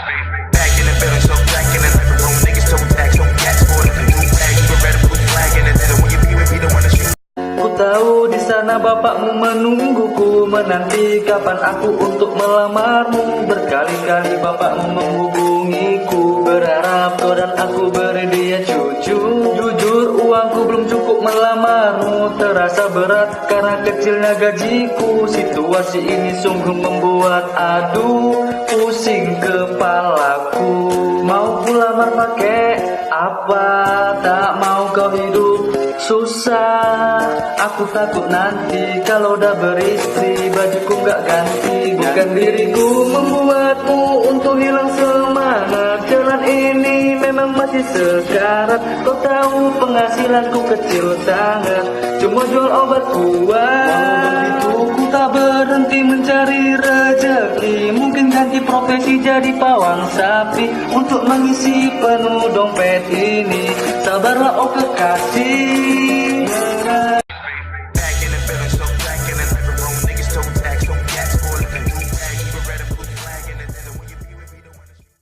Back in the building, so back in the living room. Niggas so tax, so cats for the new bag. You red blue flag in the middle. When you be with me, the one that shoot. Ku tahu di sana bapakmu menungguku, menanti kapan aku untuk melamarmu. Berkali-kali bapakmu menghubungiku, berharap kau dan aku beri dia cucu. Jujur uangku belum cukup melamarmu, terasa berat karena kecilnya gajiku. Situasi ini sungguh membuat aduh pusing kepalaku. Mau ku lamar pakai apa? Tak mau kau hidup susah. Aku takut nanti kalau udah beristri bajuku gak ganti. Bukan diriku membuatmu untuk hilang semangat. Jalan ini memang masih sekarat. Kau tahu penghasilanku kecil sangat, cuma jual obat kuat. Ku tak berhenti mencari rezeki. Mungkin ganti profesi jadi pawang sapi untuk mengisi penuh dompet ini. Sabarlah oh kekasih.